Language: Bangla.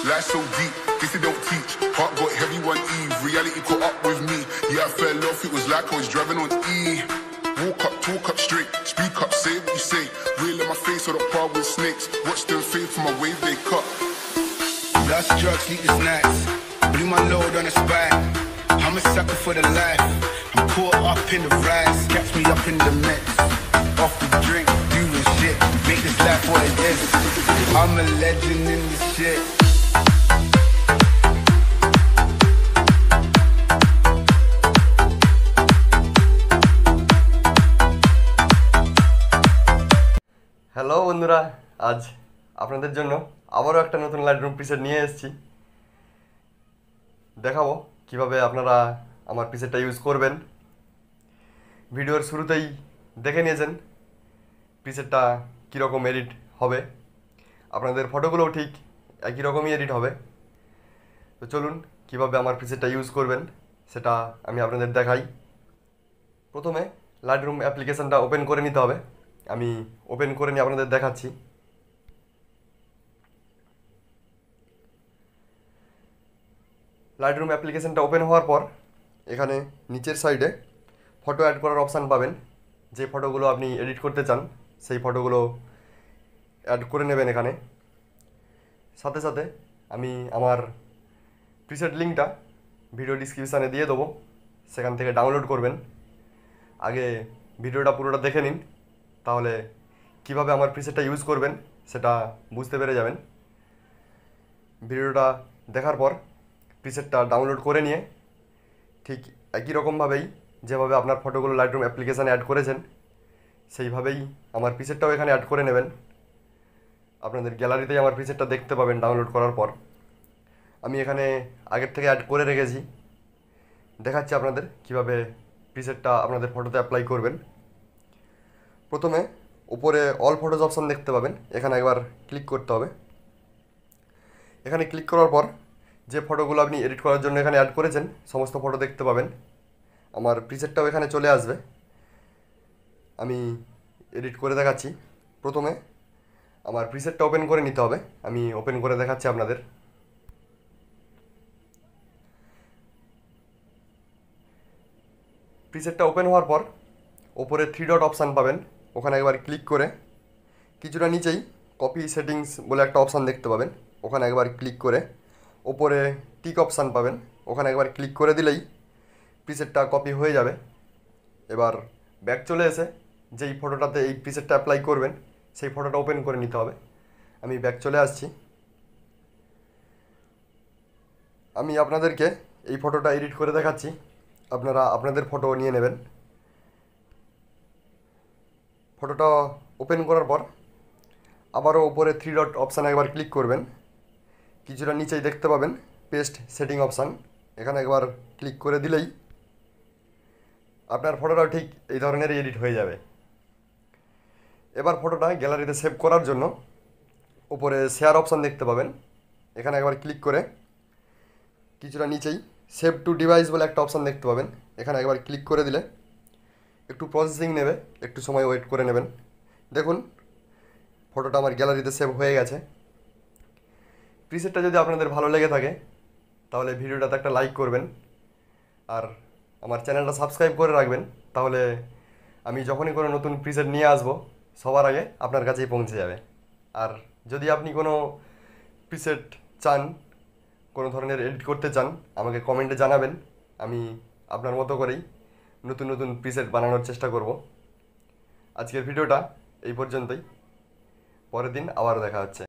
Life so deep, this they don't teach. Heart got heavy one eve, reality caught up with me. Yeah, I fell off, it was like I was driving on E. Walk up, talk up straight, speak up, say what you say. Real in my face or the par with snakes. Watch them fade from my wave they cut. Lost drugs, sleepless nights. Blew my load on the spine. I'm a sucker for the life. I'm caught up in the rise. Catch me up in the mix. Off the drink, doing shit. Make this life what it is. I'm a legend in this shit. Hello বন্ধুরা, আজ আপনাদের জন্য আবারও একটা নতুন লাইটরুম প্রিসেট নিয়ে এসেছি। দেখাবো কিভাবে আপনারা আমার প্রিসেটটা ইউজ করবেন। ভিডিওর শুরুতেই দেখে নিয়েছেন প্রিসেটটা কীরকম এডিট হবে, আপনাদের ফটোগুলোও ঠিক একই রকমই এডিট হবে। তো চলুন কিভাবে আমার প্রিসেটটা ইউজ করবেন সেটা আমি আপনাদের দেখাই। প্রথমে লাইটরুম অ্যাপ্লিকেশানটা ওপেন করে নিতে হবে। আমি ওপেন করে নিয়ে আপনাদের দেখাচ্ছি। লাইটরুম অ্যাপ্লিকেশানটা ওপেন হওয়ার পর এখানে নিচের সাইডে ফটো অ্যাড করার অপশান পাবেন। যে ফটোগুলো আপনি এডিট করতে চান সেই ফটোগুলো অ্যাড করে নেবেন এখানে। সাথে সাথে আমি আমার প্রিসেট লিঙ্কটা ভিডিও ডিসক্রিপশানে দিয়ে দেবো, সেখান থেকে ডাউনলোড করবেন। আগে ভিডিওটা পুরোটা দেখে নিন, তাহলে কিভাবে আমার প্রিসেটটা ইউজ করবেন সেটা বুঝতে পেরে যাবেন। ভিডিওটা দেখার পর প্রিসেটটা ডাউনলোড করে নিয়ে ঠিক একই রকমভাবেই যেভাবে আপনার ফটোগুলো লাইটরুম অ্যাপ্লিকেশানে অ্যাড করেছেন সেইভাবেই আমার প্রিসেটটাও এখানে অ্যাড করে নেবেন। আপনাদের গ্যালারিতেই আমার প্রিসেটটা দেখতে পাবেন ডাউনলোড করার পর। আমি এখানে আগের থেকে অ্যাড করে রেখেছি, দেখাচ্ছি আপনাদের কিভাবে প্রিসেটটা আপনাদের ফটোতে অ্যাপ্লাই করবেন। প্রথমে উপরে অল ফটোজ অপশান দেখতে পাবেন, এখানে একবার ক্লিক করতে হবে। এখানে ক্লিক করার পর যে ফটোগুলো আপনি এডিট করার জন্য এখানে অ্যাড করেছেন সমস্ত ফটো দেখতে পাবেন। আমার প্রিসেটটাও এখানে চলে আসবে। আমি এডিট করে দেখাচ্ছি। প্রথমে আমার প্রিসেটটা ওপেন করে নিতে হবে, আমি ওপেন করে দেখাচ্ছি আপনাদের। প্রিসেটটা ওপেন হওয়ার পর ওপরে 3 ডট অপশান পাবেন, ওখানে একবার ক্লিক করে কিছুটা নিচেই কপি সেটিংস বলে একটা অপশান দেখতে পাবেন, ওখানে একবার ক্লিক করে ওপরে টিক অপশান পাবেন, ওখানে একবার ক্লিক করে দিলেই প্রিসেটটা কপি হয়ে যাবে। এবার ব্যাক চলে এসে যেই ফটোটাতে এই প্রিসেটটা অ্যাপ্লাই করবেন সেই ফটোটা ওপেন করে নিতে হবে। আমি ব্যাক চলে আসছি। আমি আপনাদেরকে এই ফটোটা এডিট করে দেখাচ্ছি, আপনারা আপনাদের ফটো নিয়ে নেবেন। ফটোটা ওপেন করার পর আবারও উপরে 3 ডট অপশানে একবার ক্লিক করবেন, কিছুটা নিচেই দেখতে পাবেন পেস্ট সেটিং অপশান, এখানে একবার ক্লিক করে দিলেই আপনার ফটোটাও ঠিক এই ধরনের এডিট হয়ে যাবে। এবার ফটোটা গ্যালারিতে সেভ করার জন্য উপরে শেয়ার অপশান দেখতে পাবেন, এখানে একবার ক্লিক করে কিছুটা নিচেই সেভ টু ডিভাইস বলে একটা অপশান দেখতে পাবেন, এখানে একবার ক্লিক করে দিলে একটু প্রসেসিং নেবে, একটু সময় ওয়েট করে নেবেন। দেখুন ফটোটা আমার গ্যালারিতে সেভ হয়ে গেছে। প্রিসেটটা যদি আপনাদের ভালো লেগে থাকে তাহলে ভিডিওটাতে একটা লাইক করবেন আর আমার চ্যানেলটা সাবস্ক্রাইব করে রাখবেন, তাহলে আমি যখনই কোনো নতুন প্রিসেট নিয়ে আসব সবার আগে আপনার কাছেই পৌঁছে যাবে। আর যদি আপনি কোনো প্রিসেট চান, কোনো ধরনের এডিট করতে চান, আমাকে কমেন্টে জানাবেন, আমি আপনার মতো করেই নতুন নতুন প্রিসেট বানানোর চেষ্টা করব। আজকের ভিডিওটা এই পর্যন্তই, পরের দিন আবার দেখা হচ্ছে।